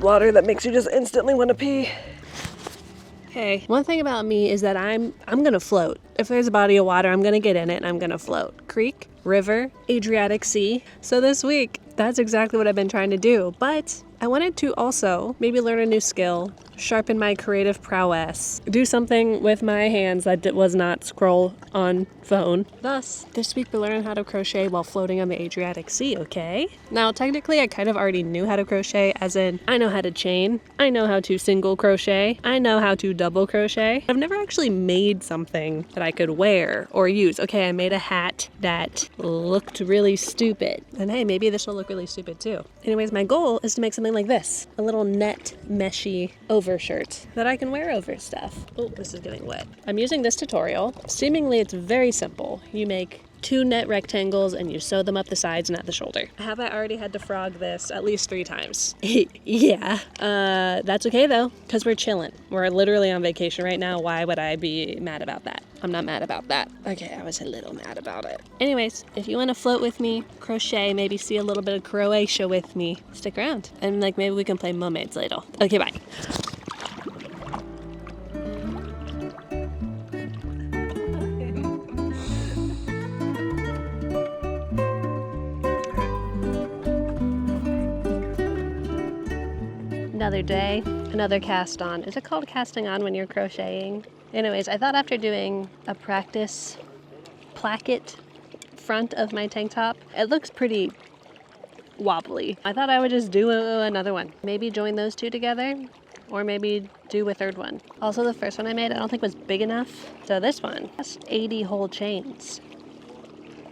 water that makes you just instantly want to pee. Hey, one thing about me is that I'm gonna float. If there's a body of water, I'm gonna get in it and I'm gonna float. Creek, river, Adriatic Sea. So this week, that's exactly what I've been trying to do. But I wanted to also maybe learn a new skill, sharpen my creative prowess, do something with my hands that was not scroll on phone. Thus, this week we're learning how to crochet while floating on the Adriatic Sea, okay? Now, technically, I kind of already knew how to crochet, as in, I know how to chain, I know how to single crochet, I know how to double crochet. I've never actually made something that I could wear or use. Okay, I made a hat that looked really stupid. And hey, maybe this will look really stupid too. Anyways, my goal is to make something like this. A little net meshy overshirt that I can wear over stuff. Oh, this is getting wet. I'm using this tutorial. Seemingly, it's very simple. You make 2 net rectangles and you sew them up the sides and at the shoulder. Have I already had to frog this at least 3 times? Yeah. That's okay though, because we're chilling. We're literally on vacation right now. Why would I be mad about that? I'm not mad about that. Okay, I was a little mad about it. Anyways, if you want to float with me, crochet, maybe see a little bit of Croatia with me, stick around. And like maybe we can play mermaids later. Okay, bye. Another day, another cast on. Is it called casting on when you're crocheting? Anyways, I thought after doing a practice placket front of my tank top, it looks pretty wobbly. I thought I would just do another one. Maybe join those 2 together, or maybe do a 3rd one. Also, the first one I made, I don't think was big enough. So this one, that's 80 whole chains.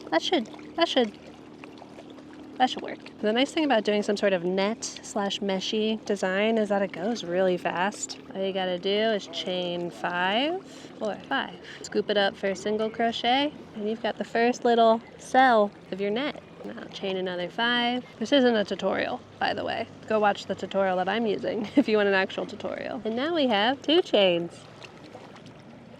That should work. The nice thing about doing some sort of net/meshy design is that it goes really fast. All you gotta do is chain 5 or 5. Scoop it up for a single crochet, and you've got the first little cell of your net. Now chain another 5. This isn't a tutorial, by the way. Go watch the tutorial that I'm using if you want an actual tutorial. And now we have 2 chains.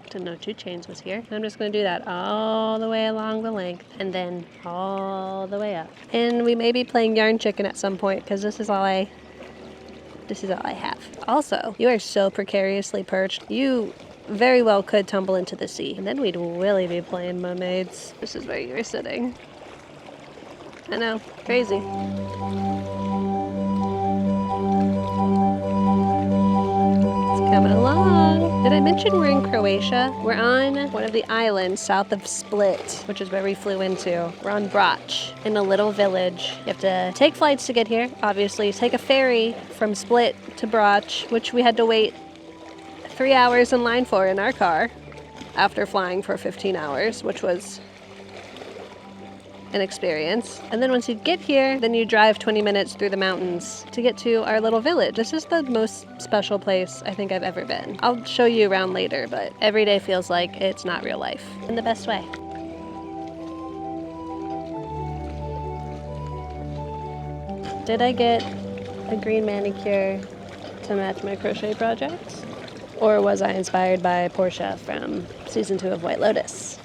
Didn't know 2 chains was here. I'm just going to do that all the way along the length and then all the way up. And we may be playing yarn chicken at some point because this is all I have. Also, you are so precariously perched. You very well could tumble into the sea, and then we'd really be playing mermaids. This is where you're sitting. I know, crazy. Coming along. Did I mention we're in Croatia? We're on one of the islands south of Split, which is where we flew into. We're on Brač, in a little village. You have to take flights to get here, obviously. Take a ferry from Split to Brač, which we had to wait 3 hours in line for in our car after flying for 15 hours, which was an experience. And then once you get here, then you drive 20 minutes through the mountains to get to our little village. This is the most special place I think I've ever been. I'll show you around later, but every day feels like it's not real life in the best way. Did I get a green manicure to match my crochet project? Or was I inspired by Portia from season 2 of White Lotus?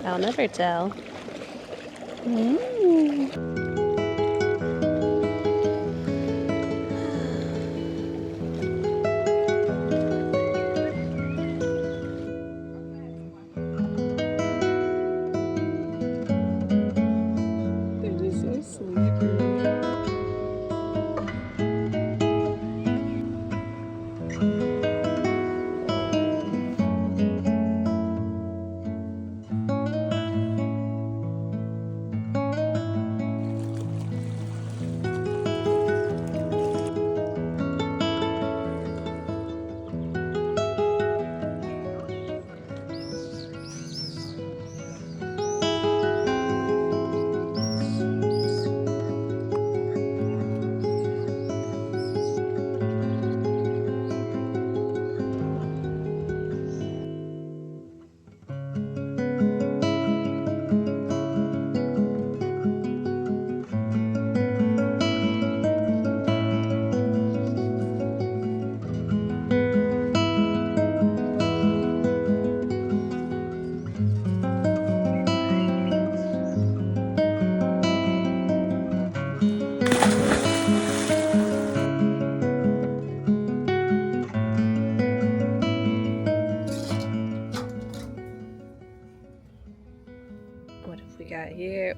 I'll never tell. They're just so sleepy.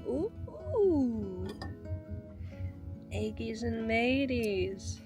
here. Ooh. Eggies and mateys.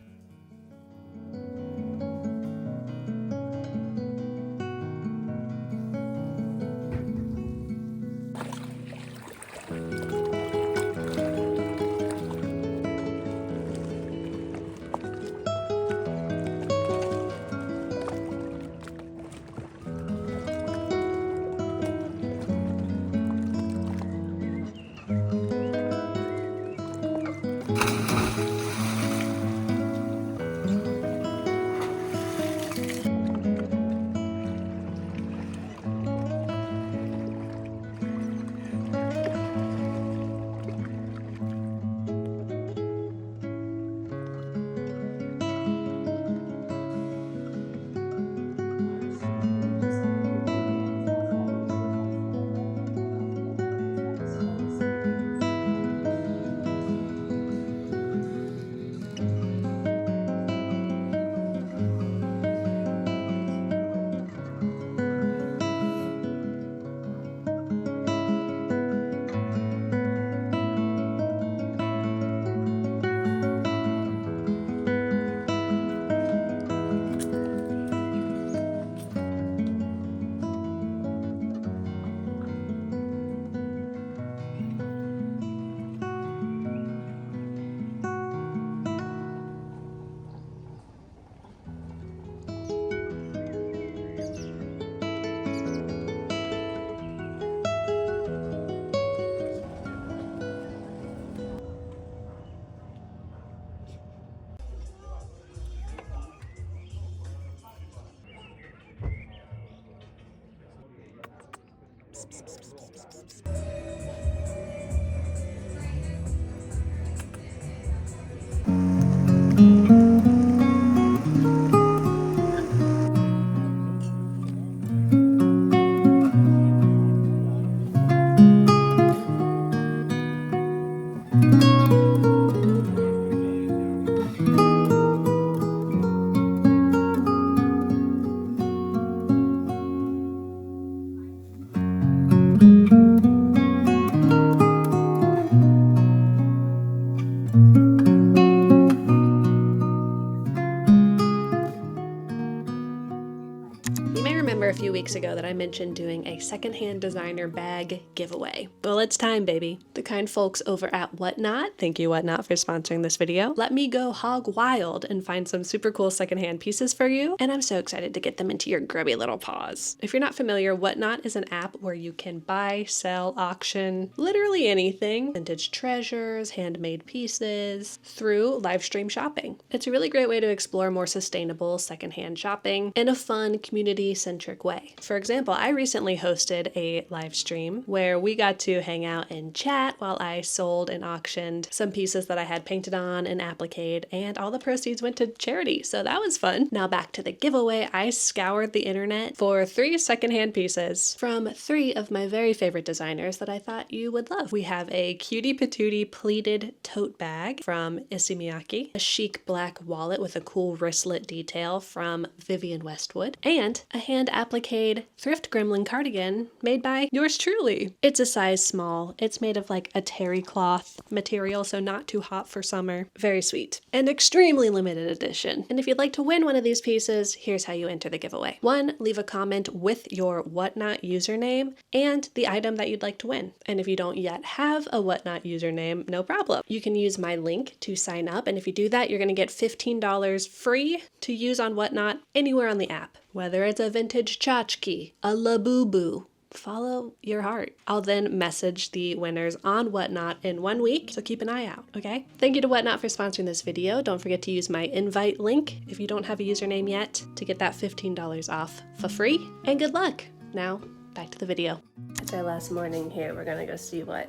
A few weeks ago that I mentioned doing a secondhand designer bag giveaway. Well, it's time, baby. The kind folks over at Whatnot, thank you Whatnot for sponsoring this video, let me go hog wild and find some super cool secondhand pieces for you, and I'm so excited to get them into your grubby little paws. If you're not familiar, Whatnot is an app where you can buy, sell, auction, literally anything, vintage treasures, handmade pieces, through live stream shopping. It's a really great way to explore more sustainable secondhand shopping in a fun, community-centric way. For example, I recently hosted a live stream where we got to hang out and chat while I sold and auctioned some pieces that I had painted on and appliqued, and all the proceeds went to charity, so that was fun. Now back to the giveaway. I scoured the internet for 3 secondhand pieces from 3 of my very favorite designers that I thought you would love. We have a cutie patootie pleated tote bag from Issey Miyake, a chic black wallet with a cool wristlet detail from Vivienne Westwood, and a hand appliqued thrift gremlin cardigan made by yours truly. It's a size small. It's made of like a terry cloth material, so not too hot for summer. Very sweet. And extremely limited edition. And if you'd like to win one of these pieces, here's how you enter the giveaway. 1, leave a comment with your Whatnot username and the item that you'd like to win. And if you don't yet have a Whatnot username, no problem. You can use my link to sign up, and if you do that, you're going to get $15 free to use on Whatnot anywhere on the app. Whether it's a vintage tchotchke, a labubu, follow your heart. I'll then message the winners on Whatnot in 1 week, so keep an eye out, okay? Thank you to Whatnot for sponsoring this video. Don't forget to use my invite link if you don't have a username yet to get that $15 off for free, and good luck. Now, back to the video. It's our last morning here. We're gonna go see what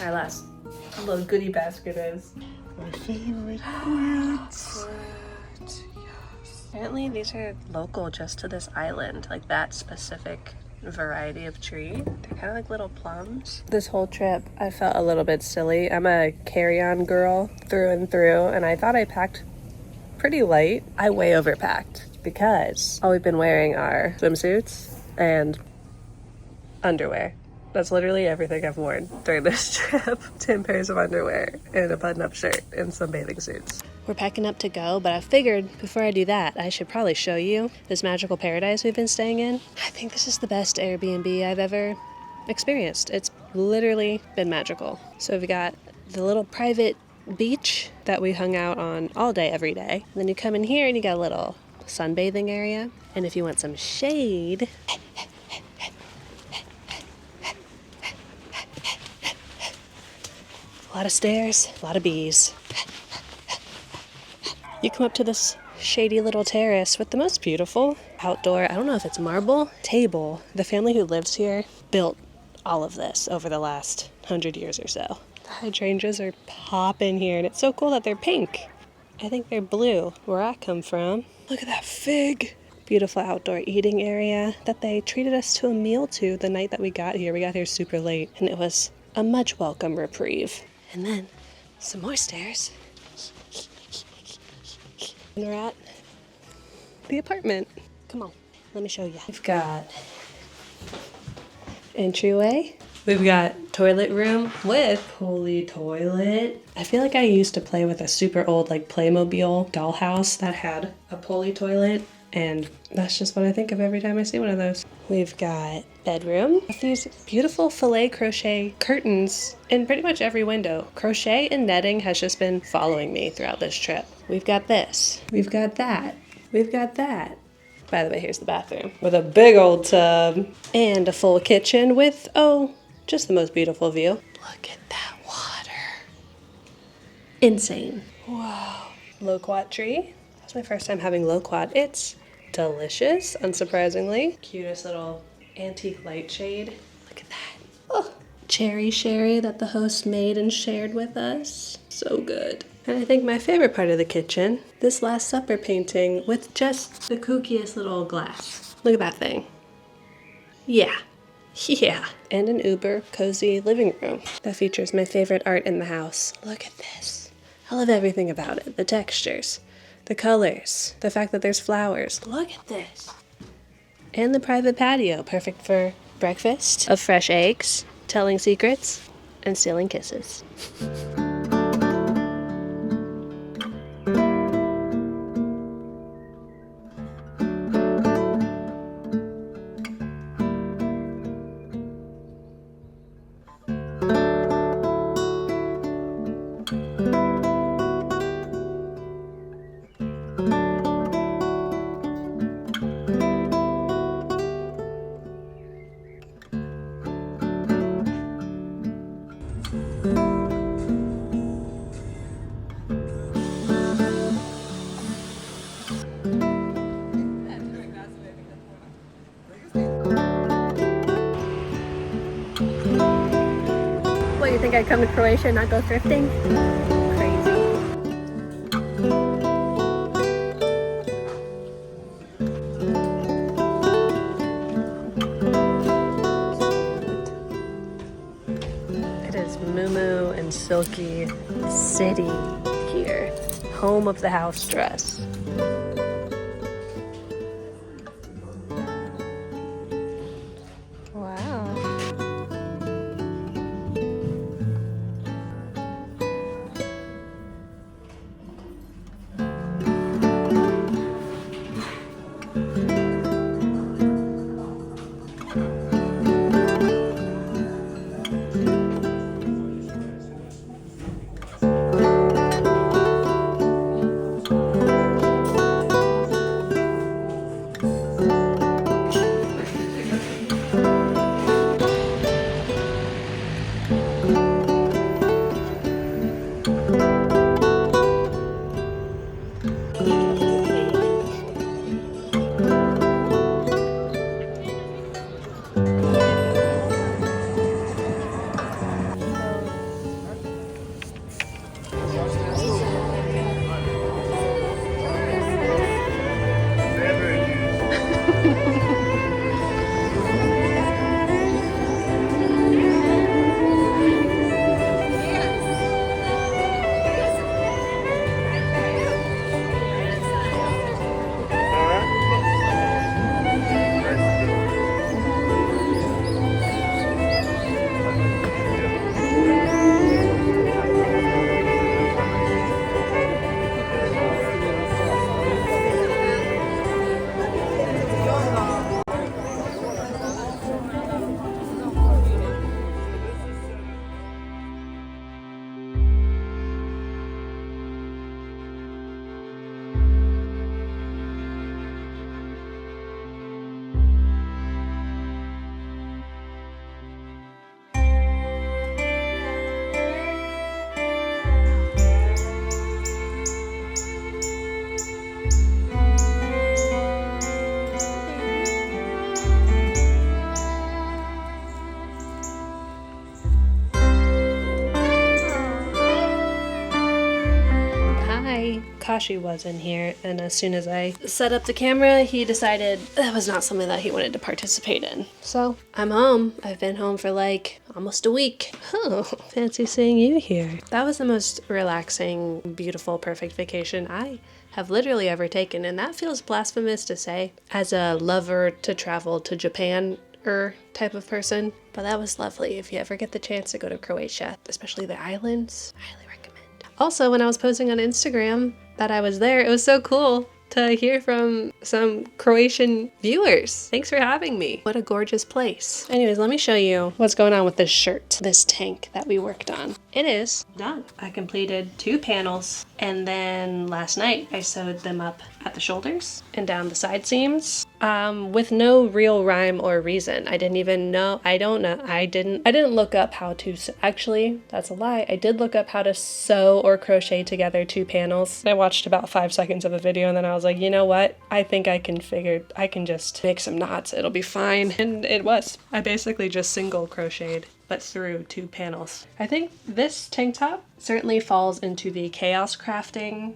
our last little goodie basket is. My favorite fruits. Apparently these are local just to this island, like that specific variety of tree. They're kind of like little plums. This whole trip I felt a little bit silly. I'm a carry-on girl through and through, and I thought I packed pretty light. I way overpacked because all we've been wearing are swimsuits and underwear. That's literally everything I've worn during this trip. 10 pairs of underwear and a button-up shirt and some bathing suits. We're packing up to go, but I figured before I do that, I should probably show you this magical paradise we've been staying in. I think this is the best Airbnb I've ever experienced. It's literally been magical. So we've got the little private beach that we hung out on all day, every day. And then you come in here and you got a little sunbathing area. And if you want some shade, a lot of stairs, a lot of bees. You come up to this shady little terrace with the most beautiful outdoor, I don't know if it's marble, table. The family who lives here built all of this over the last 100 years or so. The hydrangeas are popping here, and it's so cool that they're pink. I think they're blue where I come from. Look at that fig. Beautiful outdoor eating area that they treated us to a meal to the night that we got here. We got here super late, and it was a much welcome reprieve. And then some more stairs. And we're at the apartment. Come on, let me show you. We've got entryway. We've got toilet room with pulley toilet. I feel like I used to play with a super old like Playmobil dollhouse that had a pulley toilet, and that's just what I think of every time I see one of those. We've got bedroom with these beautiful filet crochet curtains in pretty much every window. Crochet and netting has just been following me throughout this trip. We've got this. We've got that. We've got that. By the way, here's the bathroom with a big old tub and a full kitchen with, oh, just the most beautiful view. Look at that water. Insane. Wow. Loquat tree. That's my first time having loquat. It's delicious, unsurprisingly. Cutest little antique light shade. Look at that. Oh. Cherry sherry that the host made and shared with us. So good. And I think my favorite part of the kitchen, this Last Supper painting with just the kookiest little glass. Look at that thing. Yeah. Yeah. And an uber cozy living room that features my favorite art in the house. Look at this. I love everything about it. The textures, the colors, the fact that there's flowers. Look at this. And the private patio, perfect for breakfast of fresh eggs, telling secrets, and stealing kisses. What, you think I'd come to Croatia and not go thrifting? Crazy. It is moo and silky city here. Home of the house dress. Wow. Tashi was in here, and as soon as I set up the camera, he decided that was not something that he wanted to participate in. So I'm home. I've been home for like almost a week. Oh, fancy seeing you here. That was the most relaxing, beautiful, perfect vacation I have literally ever taken, and that feels blasphemous to say as a lover to travel to Japan type of person, but that was lovely. If you ever get the chance to go to Croatia, especially the islands, highly recommend. Also, when I was posting on Instagram that I was there, it was so cool to hear from some Croatian viewers. Thanks for having me. What a gorgeous place. Anyways, let me show you what's going on with this shirt, this tank that we worked on. It is done. I completed 2 panels, and then last night I sewed them up at the shoulders and down the side seams with no real rhyme or reason. I didn't even know. I didn't look up how to actually, that's a lie. I did look up how to sew or crochet together 2 panels. I watched about 5 seconds of a video, and then I was like, you know what? I think I can just make some knots. It'll be fine. And it was. I basically just single crocheted, but through 2 panels. I think this tank top certainly falls into the chaos crafting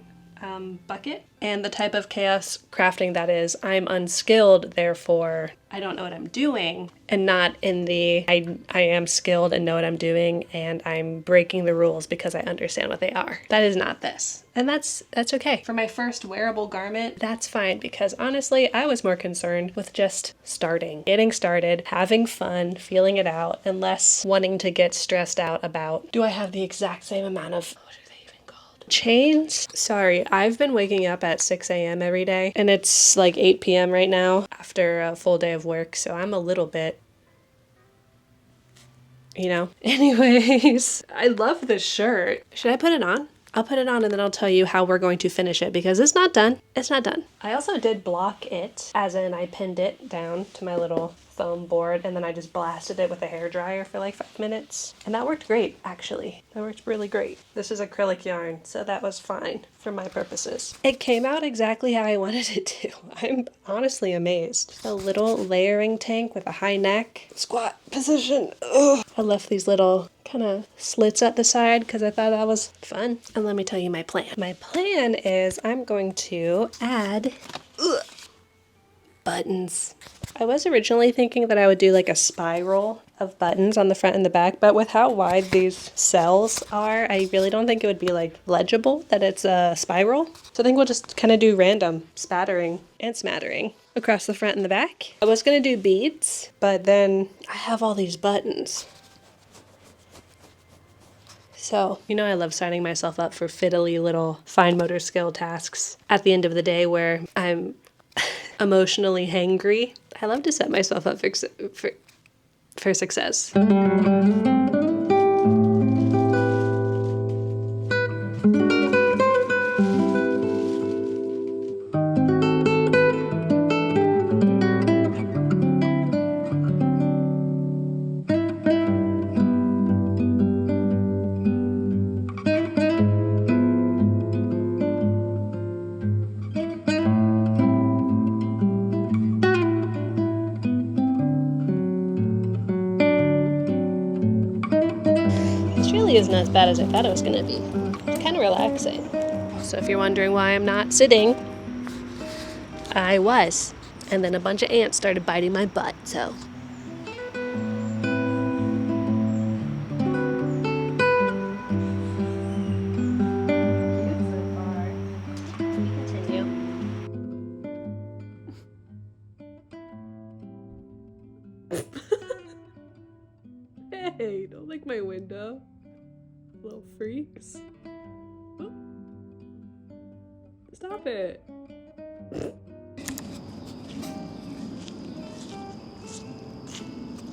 bucket, and the type of chaos crafting that is, I'm unskilled, therefore I don't know what I'm doing, and not in the I am skilled and know what I'm doing and I'm breaking the rules because I understand what they are. That is not this. And that's okay. For my first wearable garment, that's fine, because honestly, I was more concerned with just getting started, having fun, feeling it out, and less wanting to get stressed out about, do I have the exact same amount of chains? Sorry, I've been waking up at 6 a.m. every day, and it's like 8 p.m. right now after a full day of work, so I'm a little bit, you know. Anyways, I love this shirt. Should I put it on? I'll put it on and then I'll tell you how we're going to finish it, because it's not done. It's not done. I also did block it, as in I pinned it down to my little foam board, and then I just blasted it with a hairdryer for like 5 minutes. And that worked great, actually. That worked really great. This is acrylic yarn, so that was fine for my purposes. It came out exactly how I wanted it to. I'm honestly amazed. A little layering tank with a high neck. Squat position. Ugh. I left these little kind of slits at the side because I thought that was fun. And let me tell you my plan. My plan is I'm going to add buttons. I was originally thinking that I would do like a spiral of buttons on the front and the back, but with how wide these cells are, I really don't think it would be like legible that it's a spiral. So I think we'll just kind of do random spattering and smattering across the front and the back. I was going to do beads, but then I have all these buttons. So, you know, I love signing myself up for fiddly little fine motor skill tasks at the end of the day where I'm emotionally hangry. I love to set myself up for success. Isn't as bad as I thought it was gonna be. It's kind of relaxing. So if you're wondering why I'm not sitting, I was. And then a bunch of ants started biting my butt, so. Continue. Hey, don't lick my window. Little freaks. Oh. Stop it.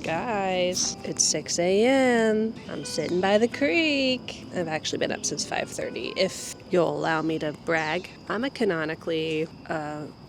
Guys, it's 6 a.m. I'm sitting by the creek. I've actually been up since 5:30, if you'll allow me to brag. I'm a canonically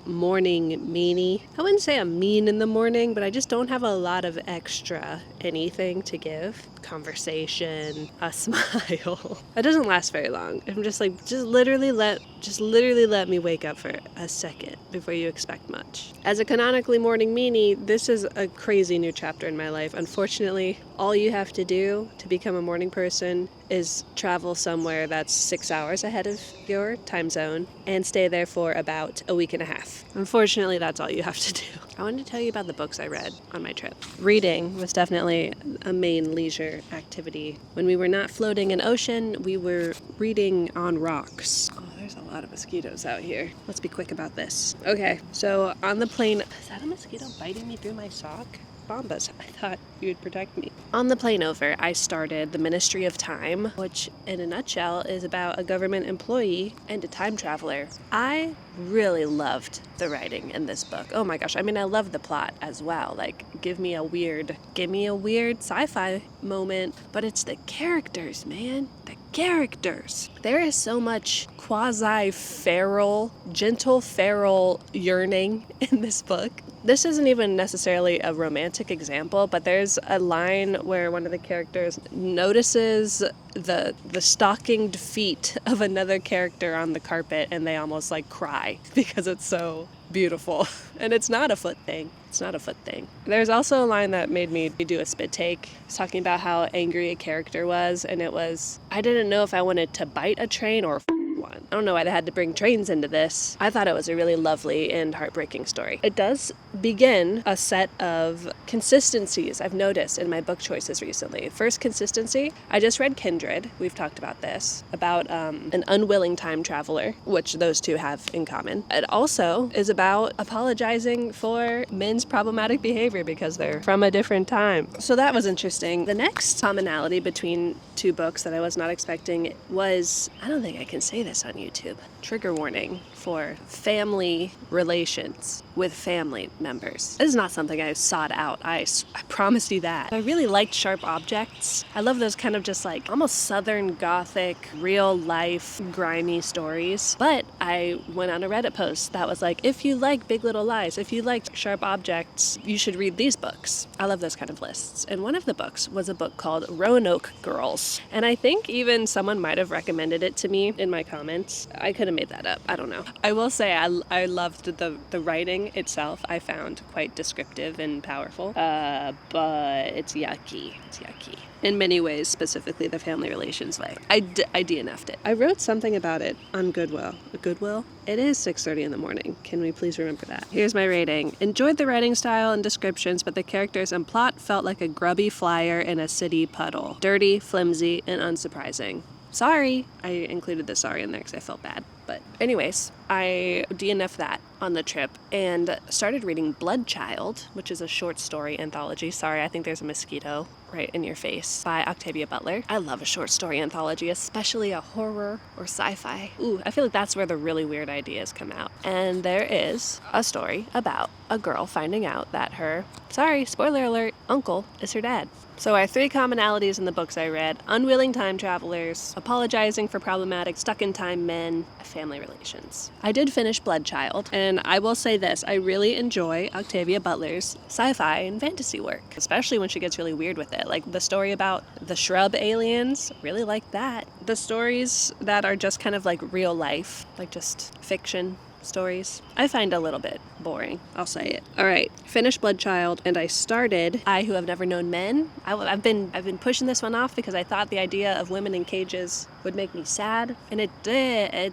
morning meanie. I wouldn't say I'm mean in the morning, but I just don't have a lot of extra anything to give. conversation, a smile. It doesn't last very long. I'm just like, just literally let me wake up for a second before you expect much. As a canonically morning meanie, this is a crazy new chapter in my life. Unfortunately, all you have to do to become a morning person is travel somewhere that's 6 hours ahead of your time zone and stay there for about a week and a half. Unfortunately, that's all you have to do. I wanted to tell you about the books I read on my trip. Reading was definitely a main leisure activity. When we were not floating in ocean, we were reading on rocks. Oh, there's a lot of mosquitoes out here. Let's be quick about this. Okay, so on the plane... Is that a mosquito biting me through my sock? Bombas. I thought you would protect me. On the plane over, I started The Ministry of Time, which in a nutshell is about a government employee and a time traveler. I really loved the writing in this book. Oh my gosh. I mean, I love the plot as well. Like, give me a weird sci-fi moment, but it's the characters, man. The characters. There is so much quasi-feral, gentle feral yearning in this book. This isn't even necessarily a romantic example, but there's a line where one of the characters notices the stockinged feet of another character on the carpet, and they almost like cry because it's so beautiful. And it's not a foot thing. It's not a foot thing. There's also a line that made me do a spit take. It's talking about how angry a character was, and it was, I didn't know if I wanted to bite a train or one. I don't know why they had to bring trains into this. I thought it was a really lovely and heartbreaking story. It does begin a set of consistencies I've noticed in my book choices recently. First consistency, I just read Kindred. We've talked about this, about an unwilling time traveler, which those two have in common. It also is about apologizing for men's problematic behavior because they're from a different time. So that was interesting. The next commonality between two books that I was not expecting was, I don't think I can say this on YouTube, trigger warning for family relations with family members. This is not something I sought out. I promise you that. I really liked sharp objects. I love those kind of just like almost southern gothic, real life, grimy stories. But I went on a Reddit post that was like, if you like Big Little Lies, if you like sharp objects, you should read these books. I love those kind of lists. And one of the books was a book called Roanoke Girls. And I think even someone might have recommended it to me in my comments. I could have made that up. I don't know. I will say I loved the writing itself. I found quite descriptive and powerful. But it's yucky. It's yucky. In many ways, specifically the family relations way. I DNF'd it. I wrote something about it on Goodwill. Goodwill? It is 6:30 in the morning. Can we please remember that? Here's my rating. Enjoyed the writing style and descriptions, but the characters and plot felt like a grubby flyer in a city puddle. Dirty, flimsy, and unsurprising. Sorry. I included the sorry in there because I felt bad. But anyways, I DNF'd that on the trip and started reading Blood Child, which is a short story anthology. Sorry, I think there's a mosquito right in your face, by Octavia Butler. I love a short story anthology, especially a horror or sci-fi. Ooh, I feel like that's where the really weird ideas come out. And there is a story about a girl finding out that her, sorry, spoiler alert, uncle is her dad. So our three commonalities in the books I read: unwilling time travelers, apologizing for problematic stuck-in-time men, family relations. I did finish Blood Child, and I will say this, I really enjoy Octavia Butler's sci-fi and fantasy work, especially when she gets really weird with it. Like the story about the shrub aliens, really like that. The stories that are just kind of like real life, like just fiction stories, I find a little bit boring. I'll say it. All right, finished Blood Child, and I started I Who Have Never Known Men. I've been pushing this one off because I thought the idea of women in cages would make me sad, and it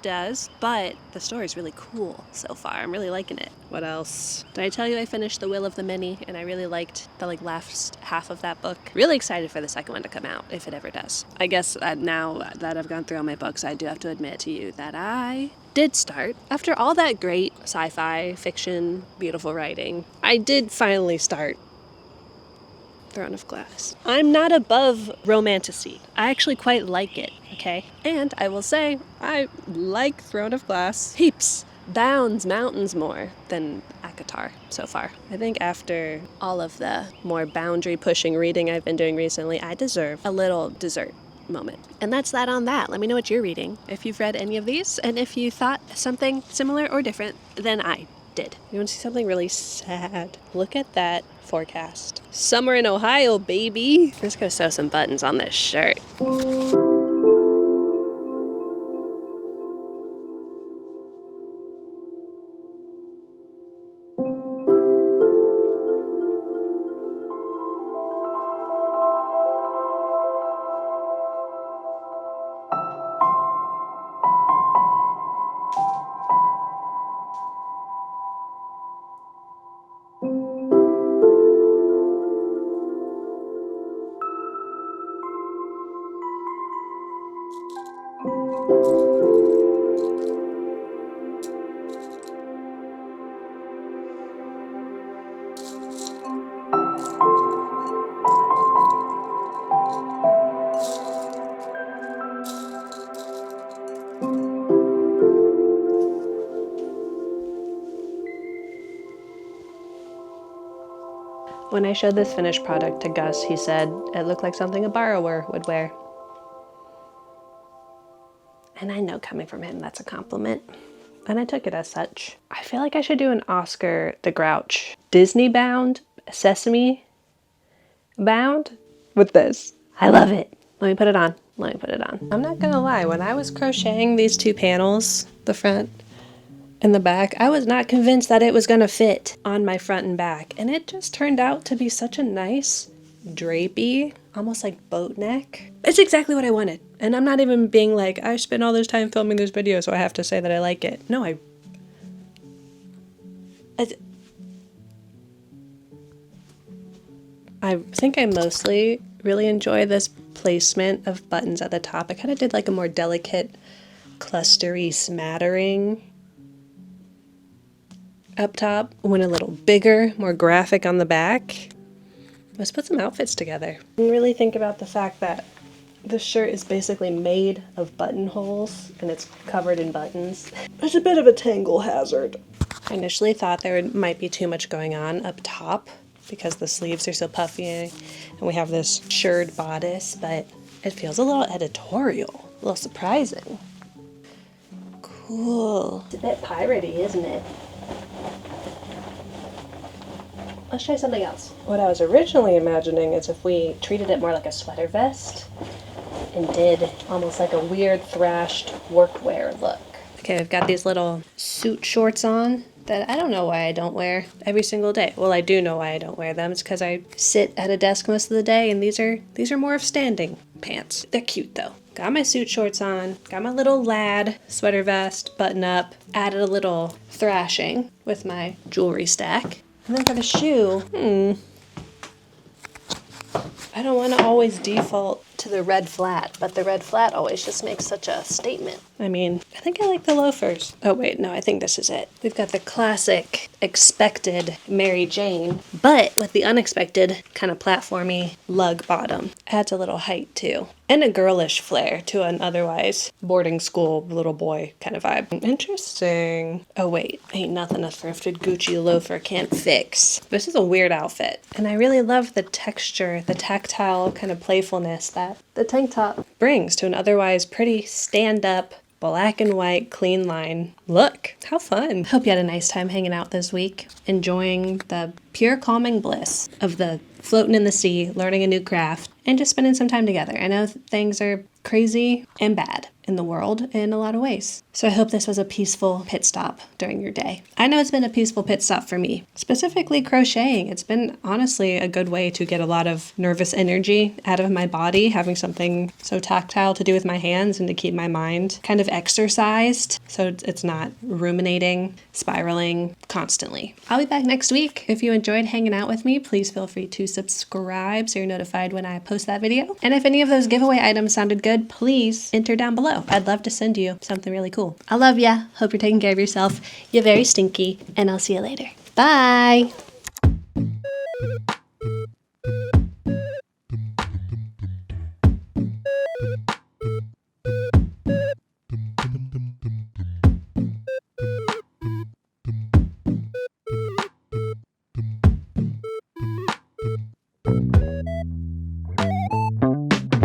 does, but the story is really cool so far. I'm really liking it. What else? Did I tell you I finished The Will of the Many, and I really liked the last half of that book? Really excited for the second one to come out, if it ever does. I guess now that I've gone through all my books, I do have to admit to you that I did start, after all that great sci-fi, fiction, beautiful writing, I did finally start Throne of Glass. I'm not above romantasy. I actually quite like it, okay? And I will say, I like Throne of Glass heaps, bounds, mountains more than ACOTAR so far. I think after all of the more boundary-pushing reading I've been doing recently, I deserve a little dessert moment. And that's that on that. Let me know what you're reading, if you've read any of these, and if you thought something similar or different than I did. You want to see something really sad? Look at that forecast. Summer in Ohio, baby. I'm just gonna sew some buttons on this shirt. When I showed this finished product to Gus, he said it looked like something a borrower would wear. And I know coming from him, that's a compliment. And I took it as such. I feel like I should do an Oscar the Grouch Disney bound, Sesame bound with this. I love it. Let me put it on. Let me put it on. I'm not gonna lie, when I was crocheting these two panels, the front and the back, I was not convinced that it was gonna fit on my front and back. And it just turned out to be such a nice drapey, almost like boat neck. It's exactly what I wanted. And I'm not even being like, I spent all this time filming this video, so I have to say that I like it. No, I think I mostly really enjoy this placement of buttons at the top. I kind of did like a more delicate, clustery smattering up top. Went a little bigger, more graphic on the back. Let's put some outfits together. And really think about the fact that this shirt is basically made of buttonholes and it's covered in buttons. It's a bit of a tangle hazard. I initially thought there might be too much going on up top because the sleeves are so puffy and we have this shirred bodice, but it feels a little editorial, a little surprising. Cool. It's a bit piratey, isn't it? Let's try something else. What I was originally imagining is if we treated it more like a sweater vest and did almost like a weird thrashed workwear look. Okay, I've got these little suit shorts on that I don't know why I don't wear every single day. Well, I do know why I don't wear them. It's because I sit at a desk most of the day, and these are more of standing pants. They're cute though. Got my suit shorts on, got my little lad sweater vest, button up, added a little thrashing with my jewelry stack. And then for the shoe, I don't want to always default to the red flat, but the red flat always just makes such a statement. I mean, I think I like the loafers. Oh wait, no, I think this is it. We've got the classic expected Mary Jane, but with the unexpected kind of platformy lug bottom. Adds a little height too. And a girlish flair to an otherwise boarding school little boy kind of vibe. Interesting. Oh wait, ain't nothing a thrifted Gucci loafer can't fix. This is a weird outfit. And I really love the texture, the tactile kind of playfulness that the tank top brings to an otherwise pretty stand-up, black and white, clean line look. How fun. Hope you had a nice time hanging out this week, enjoying the pure calming bliss of the floating in the sea, learning a new craft, and just spending some time together. I know things are crazy and bad in the world in a lot of ways. So I hope this was a peaceful pit stop during your day. I know it's been a peaceful pit stop for me, specifically crocheting. It's been honestly a good way to get a lot of nervous energy out of my body, having something so tactile to do with my hands and to keep my mind kind of exercised so it's not ruminating, spiraling constantly. I'll be back next week. If you enjoyed hanging out with me, please feel free to subscribe so you're notified when I post that video. And if any of those giveaway items sounded good, please enter down below. I'd love to send you something really cool. I love ya. Hope you're taking care of yourself. You're very stinky, and I'll see you later. Bye.